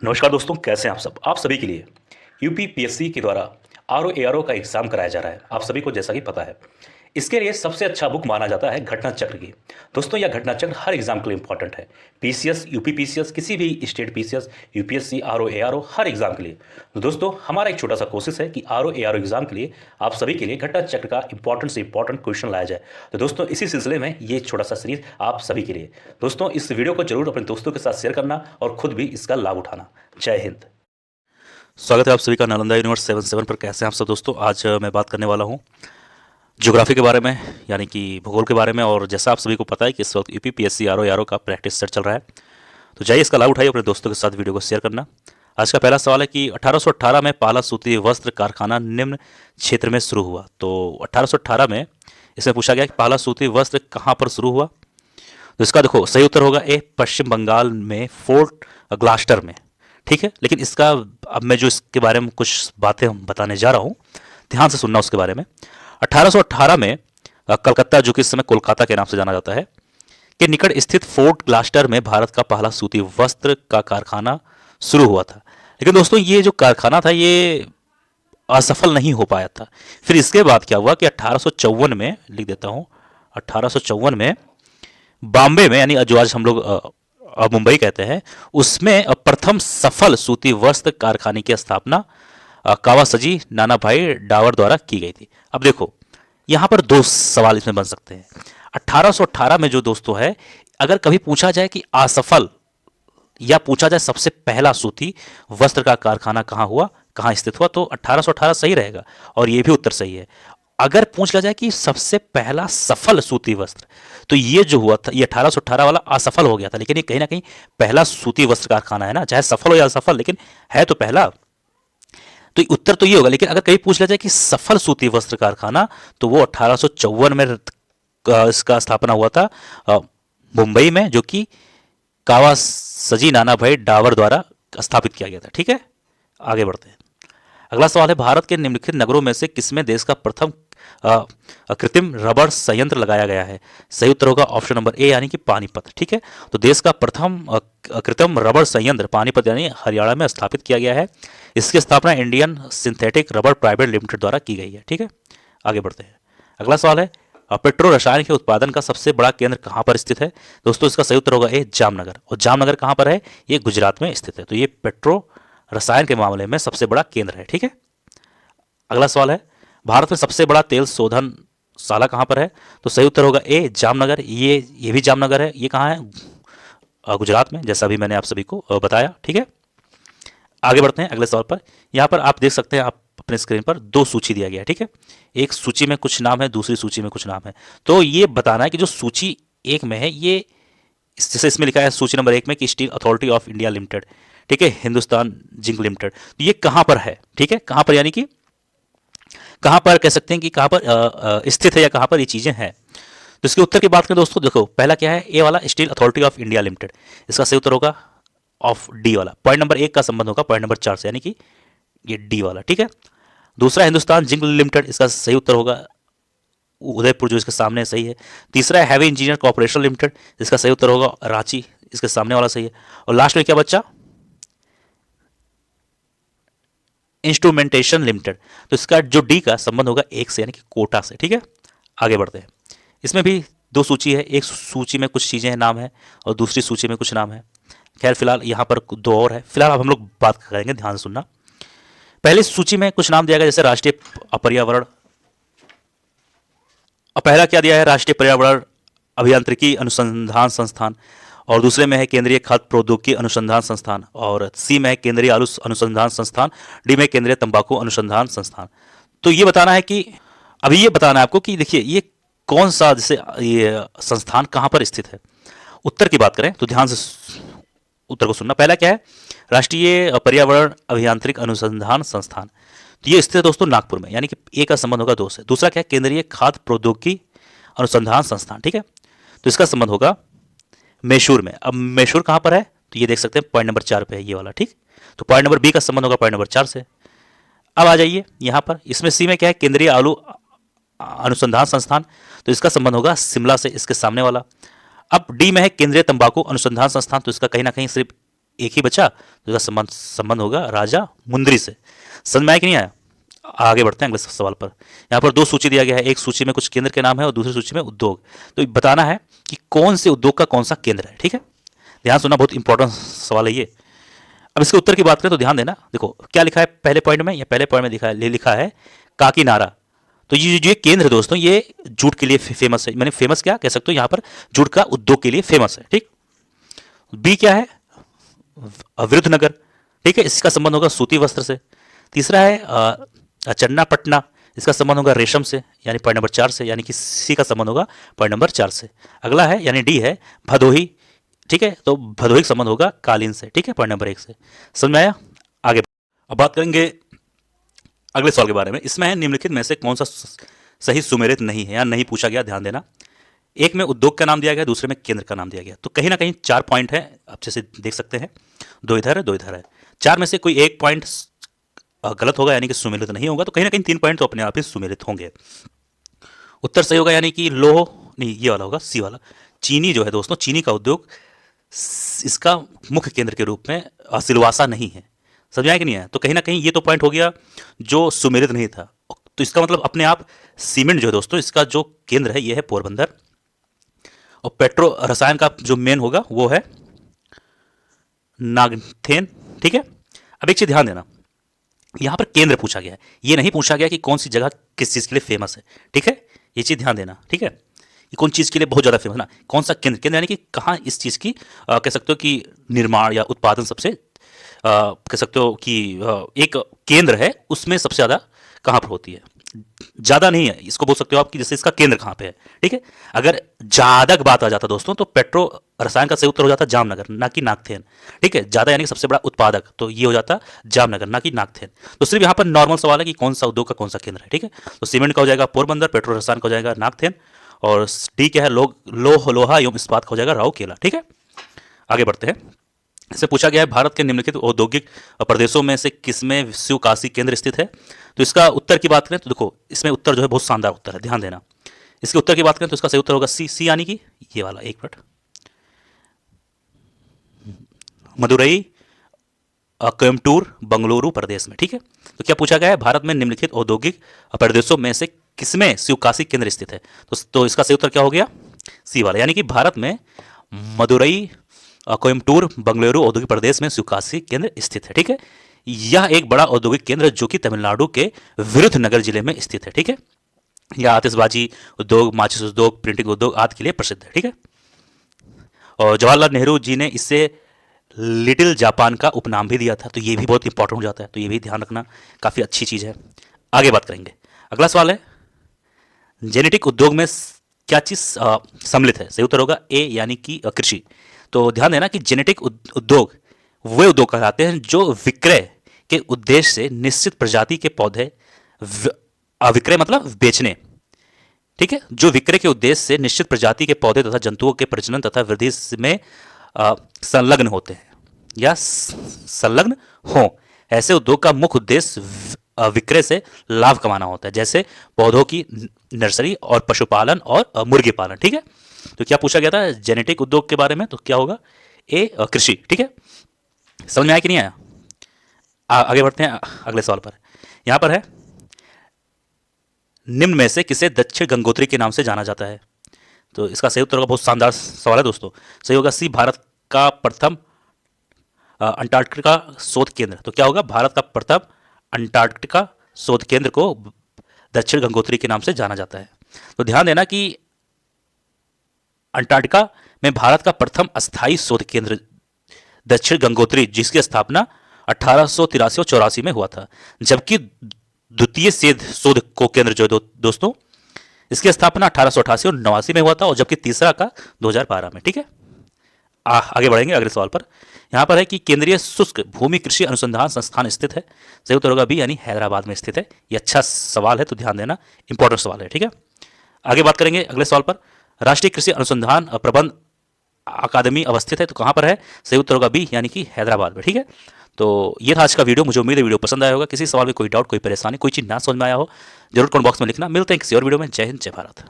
नमस्कार दोस्तों, कैसे हैं आप सब। आप सभी के लिए यूपीपीएससी के द्वारा आरओ एआरओ का एग्जाम कराया जा रहा है। आप सभी को जैसा कि पता है, इसके लिए सबसे अच्छा बुक माना जाता है घटना चक्र की। दोस्तों, यह घटना चक्र हर एग्जाम के लिए इंपॉर्टेंट है। पीसीएस, यूपीपीसीएस, किसी भी state PCS, UPSC, RO ARO, हर एग्जाम के लिए। तो दोस्तों, हमारा एक छोटा सा कोशिश है कि आरओ एआरओ एग्जाम के लिए आप सभी के लिए घटना चक्र का इंपॉर्टेंट से इंपॉर्टेंट क्वेश्चन लाया जाए। तो दोस्तों, इसी सिलसिले में ये छोटा सा सीरीज आप सभी के लिए। दोस्तों, इस वीडियो को जरूर अपने दोस्तों के साथ शेयर करना और खुद भी इसका लाभ उठाना। जय हिंद। स्वागत है आप सभी का नालंदा यूनिवर्स 77 पर। कैसे हैं आप सब दोस्तों। आज मैं बात करने वाला हूं ज्योग्राफी के बारे में, यानी कि भूगोल के बारे में। और जैसा आप सभी को पता है कि इस वक्त यूपीपीएससी आरओ एआरओ का प्रैक्टिस सेट चल रहा है, तो जाइए इसका लाभ उठाइए, अपने दोस्तों के साथ वीडियो को शेयर करना। आज का पहला सवाल है कि 1818 में पाला सूती वस्त्र कारखाना निम्न क्षेत्र में शुरू हुआ। तो 1818 में इसमें पूछा गया कि पाला सूती वस्त्र कहाँ पर शुरू हुआ। तो इसका देखो सही उत्तर होगा ए, पश्चिम बंगाल में फोर्ट ग्लास्टर में। ठीक है, लेकिन इसका अब मैं जो इसके बारे में कुछ बातें बताने जा रहा हूँ, ध्यान से सुनना उसके बारे में। 1818 में कलकत्ता, जो कि इस समय कोलकाता के नाम से जाना जाता है, के निकट स्थित फोर्ट ग्लास्टर में भारत का पहला सूती वस्त्र का कारखाना शुरू हुआ था। लेकिन दोस्तों, ये जो कारखाना था ये असफल नहीं हो पाया था। फिर इसके बाद क्या हुआ कि 1854 में, लिख देता हूँ, 1854 में बॉम्बे में, यानी जो आज हम लोग मुंबई कहते हैं, उसमें प्रथम सफल सूती वस्त्र कारखाने की स्थापना कावासजी नानाभाई डावर द्वारा की गई थी। अब देखो, यहां पर दो सवाल इसमें बन सकते हैं। 1818 में जो दोस्तों है, अगर कभी पूछा जाए कि असफल, या पूछा जाए सबसे पहला सूती वस्त्र का कारखाना कहां हुआ, कहां स्थित हुआ, तो 1818 सही रहेगा और यह भी उत्तर सही है। अगर पूछ लिया जाए कि सबसे पहला सफल सूती वस्त्र, तो ये जो हुआ था, ये 1818 वाला असफल हो गया था। लेकिन ये कहीं ना कहीं पहला सूती वस्त्र कारखाना है ना, चाहे सफल हो या असफल, लेकिन है तो पहला। तो उत्तर तो ये होगा। लेकिन अगर कहीं पूछ लिया जाए कि सफल सूती वस्त्र कारखाना, तो वो 1854 में इसका स्थापना हुआ था मुंबई में, जो कि कावासजी नानाभाई डावर द्वारा स्थापित किया गया था। ठीक है, आगे बढ़ते हैं। अगला सवाल है, भारत के निम्नलिखित नगरों में से किसमें देश का प्रथम कृत्रिम रबड़ संयंत्र लगाया गया है। सही उत्तर होगा ऑप्शन नंबर ए, यानी कि पानीपत। ठीक है, तो देश का प्रथम कृत्रिम रबड़ संयंत्र पानीपत यानी हरियाणा में स्थापित किया गया है। इसकी स्थापना इंडियन सिंथेटिक रबड़ प्राइवेट लिमिटेड द्वारा की गई है। ठीक है, आगे बढ़ते हैं। अगला सवाल है, पेट्रो रसायन के उत्पादन का सबसे बड़ा केंद्र कहाँ पर स्थित है। दोस्तों, इसका सही उत्तर होगा ए, जामनगर। और जामनगर कहाँ पर है, ये गुजरात में स्थित है। तो ये पेट्रो रसायन के मामले में सबसे बड़ा केंद्र है। ठीक है, अगला सवाल है, भारत में सबसे बड़ा तेल शोधन शाला कहाँ पर है। तो सही उत्तर होगा ए, जामनगर। ये भी जामनगर है। ये कहाँ है, गुजरात में, जैसा भी मैंने आप सभी को बताया। ठीक है, आगे बढ़ते हैं अगले सवाल पर। यहाँ पर आप देख सकते हैं, आप अपने स्क्रीन पर दो सूची दिया गया है। ठीक है, एक सूची में कुछ नाम है, दूसरी सूची में कुछ नाम है। तो ये बताना है कि जो सूची एक में है, ये जैसे इसमें लिखा है सूची नंबर 1 में कि steel authority of India limited, ठीक है, हिंदुस्तान जिंक लिमिटेड, तो ये कहाँ पर है। ठीक है, कहाँ पर, यानी कि कहाँ पर कह सकते हैं कि कहाँ पर स्थित है या कहाँ पर ये चीज़ें हैं। तो इसके उत्तर की बात करें दोस्तों, देखो पहला क्या है, ए वाला steel authority of India limited, इसका सही उत्तर होगा ऑफ डी वाला। पॉइंट नंबर 1 का संबंध होगा पॉइंट नंबर 4 से, यानी कि ये डी वाला। ठीक है, दूसरा हिंदुस्तान जिंक लिमिटेड, इसका सही उत्तर होगा उदयपुर, जो इसके सामने सही है। तीसरा है हैवी इंजीनियर कॉर्पोरेशन लिमिटेड, इसका सही उत्तर होगा रांची, इसके सामने वाला सही है। और लास्ट में क्या बच्चा, इंस्ट्रूमेंटेशन लिमिटेड, तो इसका जो डी का संबंध होगा 1 से, यानी कि कोटा से। ठीक है, आगे बढ़ते हैं। इसमें भी दो सूची है, एक सूची में कुछ चीज़ें नाम है और दूसरी सूची में कुछ नाम है। खैर फिलहाल यहाँ पर दो और है। फिलहाल अब हम लोग बात करेंगे, ध्यान से सुनना। पहली सूची में कुछ नाम दिया गया, जैसे राष्ट्रीय पर्यावरण, और पहला क्या दिया है, राष्ट्रीय पर्यावरण अभियांत्रिकी अनुसंधान संस्थान, और दूसरे में है केंद्रीय खाद्य प्रौद्योगिकी अनुसंधान संस्थान, और सी में है केंद्रीय आलू अनुसंधान संस्थान, डी में केंद्रीय तंबाकू अनुसंधान संस्थान। तो ये बताना है कि अभी ये बताना है आपको कि देखिए ये कौन सा, जैसे ये संस्थान कहाँ पर स्थित है। उत्तर की बात करें तो ध्यान से उत्तर को सुनना। पहला क्या है, राष्ट्रीय पर्यावरण अभियांत्रिक अनुसंधान संस्थान, तो ये स्थित है दोस्तों नागपुर में, यानी कि ए का संबंध होगा 2 से। दूसरा क्या है, केंद्रीय खाद्य प्रौद्योगिकी अनुसंधान संस्थान। ठीक है, तो इसका संबंध होगा मैसूर में। अब मैसूर कहाँ पर है, तो ये देख सकते हैं पॉइंट नंबर 4 पे है ये वाला। ठीक, तो पॉइंट नंबर बी का संबंध होगा पॉइंट नंबर 4 से। अब आ जाइए यहाँ पर, इसमें सी में क्या है, केंद्रीय आलू अनुसंधान संस्थान, तो इसका संबंध होगा शिमला से, इसके सामने वाला। अब डी में है केंद्रीय तंबाकू अनुसंधान संस्थान, तो इसका कहीं ना कहीं सिर्फ एक ही बचा, जिसका संबंध संबंध होगा राजा मुंद्री से। समझ में आया कि नहीं आया? आगे बढ़ते हैं अगले सवाल पर। यहाँ पर दो सूची दिया गया है, एक सूची में कुछ केंद्र के नाम है और दूसरी सूची में उद्योग। तो बताना है कि कौन से उद्योग का कौन सा केंद्र है। ठीक है, ध्यान सुनना, बहुत इंपॉर्टेंट सवाल है ये। अब इसके उत्तर की बात करें तो ध्यान देना, देखो क्या लिखा है पहले पॉइंट में, या पहले पॉइंट में लिखा है काकीनाडा। तो ये जो केंद्र है दोस्तों, ये जूट के लिए फेमस है। मैंने फेमस क्या कह सकते हो, यहाँ पर जूट का उद्योग के लिए फेमस है। ठीक, बी क्या है, विरुद्धनगर। ठीक है, इसका संबंध होगा सूती वस्त्र से। तीसरा है चन्नापटना, इसका संबंध होगा रेशम से, यानी पॉइंट नंबर 4 से, यानी कि सी का संबंध होगा पॉइंट नंबर 4 से। अगला है यानी डी है भदोही। ठीक है, तो भदोही का संबंध होगा कालीन से। ठीक है, पॉइंट नंबर 1 से। समझ में आया? आगे अब बात करेंगे अगले सवाल के बारे में। इसमें है निम्नलिखित में से कौन सा सही सुमेलित नहीं है या नहीं पूछा गया, ध्यान देना। एक में उद्योग का नाम दिया गया, दूसरे में केंद्र का नाम दिया गया। तो कहीं ना कहीं 4 पॉइंट है, आप जैसे देख सकते हैं, 2 इधर है 2 इधर है। 4 में से कोई एक पॉइंट गलत होगा, यानी कि सुमेलित नहीं होगा। तो कहीं ना कहीं 3 पॉइंट तो अपने आप ही सुमेलित होंगे। उत्तर सही होगा, यानी कि लोह नहीं, ये वाला होगा, सी वाला। चीनी जो है दोस्तों, चीनी का उद्योग इसका मुख्य केंद्र के रूप में सिलवासा नहीं है। समझ आया कि नहीं है? तो कहीं ना कहीं ये तो पॉइंट हो गया जो सुमेलित नहीं था। तो इसका मतलब अपने आप सीमेंट जो है दोस्तों, इसका जो केंद्र है ये है पोरबंदर, और पेट्रो रसायन का जो मेन होगा वो है नागथेन। ठीक है, अब एक चीज ध्यान देना, यहां पर केंद्र पूछा गया है, ये नहीं पूछा गया कि कौन सी जगह किस चीज के लिए फेमस है। ठीक है, ये चीज ध्यान देना। ठीक है, ये कौन चीज के लिए बहुत ज्यादा फेमस है ना, कौन सा केंद्र, केंद्र यानी कि कहाँ इस चीज की कह सकते हो कि निर्माण या उत्पादन सबसे कह सकते हो कि एक केंद्र है, उसमें सबसे ज्यादा कहाँ पर होती है। ज्यादा नहीं है, इसको बोल सकते हो आप कि जैसे इसका केंद्र कहाँ पे है। ठीक है, अगर ज्यादा बात आ जाता दोस्तों तो पेट्रो रसायन का सही उत्तर हो जाता जामनगर, ना कि नागथेन। ठीक है, ज्यादा यानी कि सबसे बड़ा उत्पादक, तो ये हो जाता जामनगर, ना कि नागथेन। तो सिर्फ यहाँ पर नॉर्मल सवाल है कि कौन सा उद्योग का कौन सा केंद्र है। ठीक है, तो सीमेंट का हो जाएगा पोरबंदर, पेट्रो रसायन का हो जाएगा नागथेन, और डी क्या है, लोहा एवं इस्पात का हो जाएगा राउरकेला। ठीक है, आगे बढ़ते हैं। इससे पूछा गया है भारत के निम्नलिखित औद्योगिक प्रदेशों में से किसमें शिवकाशी केंद्र स्थित है। तो इसका उत्तर की बात करें तो देखो, इसमें उत्तर जो है बहुत शानदार उत्तर है, ध्यान देना। इसके उत्तर की बात करें तो इसका सही उत्तर होगा सी, सी यानी कि ये वाला, एक मिनट, मदुरई कोयम्बटूर बंगलुरु प्रदेश में। ठीक है, तो क्या पूछा गया है, भारत में निम्नलिखित औद्योगिक प्रदेशों में से किसमें शिवकाशी केंद्र स्थित है। तो इसका सही उत्तर क्या हो गया, सी वाला, यानी कि भारत में मदुरई कोयम्बटूर बंगलुरु औद्योगिक प्रदेश में शिवकाशी केंद्र स्थित है। ठीक है, यह एक बड़ा औद्योगिक केंद्र जो कि तमिलनाडु के विरुद्धनगर जिले में स्थित है। ठीक है, यह आतिशबाजी उद्योग, माचिस उद्योग, प्रिंटिंग उद्योग आदि के लिए प्रसिद्ध है। ठीक है, और जवाहरलाल नेहरू जी ने इससे लिटिल जापान का उपनाम भी दिया था। तो ये भी बहुत इंपॉर्टेंट हो जाता है, तो ये भी ध्यान रखना, काफी अच्छी चीज है। आगे बात करेंगे, अगला सवाल है जेनेटिक उद्योग में क्या चीज सम्मिलित है। सही उत्तर होगा ए, यानी कि कृषि। तो ध्यान देना कि जेनेटिक उद्योग वे उद्योग कहलाते हैं जो विक्रय के उद्देश्य से निश्चित प्रजाति के पौधे, विक्रय मतलब बेचने, ठीक है, जो विक्रय के उद्देश्य से निश्चित प्रजाति के पौधे तथा जंतुओं के प्रजनन तथा वृद्धि में संलग्न होते हैं या संलग्न हो। ऐसे उद्योग का मुख्य उद्देश्य विक्रय से लाभ कमाना होता है, जैसे पौधों की नर्सरी और पशुपालन और मुर्गी पालन। ठीक है, तो क्या पूछा गया था जेनेटिक उद्योग के बारे में, तो क्या होगा ए, कृषि। ठीक है, समझ में आया कि नहीं आया? आगे बढ़ते हैं अगले सवाल पर। यहां पर है निम्न में से किसे दक्षिण गंगोत्री के नाम से जाना जाता है। तो इसका सही उत्तर होगा, बहुत शानदार सवाल है दोस्तों, सही होगा सी, भारत का प्रथम अंटार्कटिका शोध केंद्र। तो क्या होगा, भारत का प्रथम अंटार्कटिका शोध केंद्र को दक्षिण गंगोत्री के नाम से जाना जाता है। तो ध्यान देना कि अंटार्कटिका में भारत का प्रथम अस्थायी शोध केंद्र दक्षिण गंगोत्री, जिसकी स्थापना 1883 और 84 में हुआ था, जबकि द्वितीय शोध को केंद्र जो दोस्तों, इसकी स्थापना 1888 और 89 में हुआ था, और जबकि तीसरा का 2012 में। ठीक है, आगे बढ़ेंगे अगले सवाल पर। यहां पर है कि केंद्रीय शुष्क भूमि कृषि अनुसंधान संस्थान स्थित है। सही उत्तर होगा बी, यानी हैदराबाद में स्थित है। ये अच्छा सवाल है, तो ध्यान देना, इंपॉर्टेंट सवाल है। ठीक है, आगे बात करेंगे अगले सवाल पर। राष्ट्रीय कृषि अनुसंधान प्रबंध अकादमी अवस्थित है, तो कहां पर है, सही उत्तर होगा बी, यानी कि हैदराबाद में। ठीक है, तो ये था आज का वीडियो। मुझे उम्मीद है वीडियो पसंद आया होगा। किसी सवाल में कोई डाउट, कोई परेशानी, कोई चीज ना समझ में आया हो, जरूर कमेंट बॉक्स में लिखना। मिलते हैं किसी और वीडियो में। जय हिंद, जय भारत।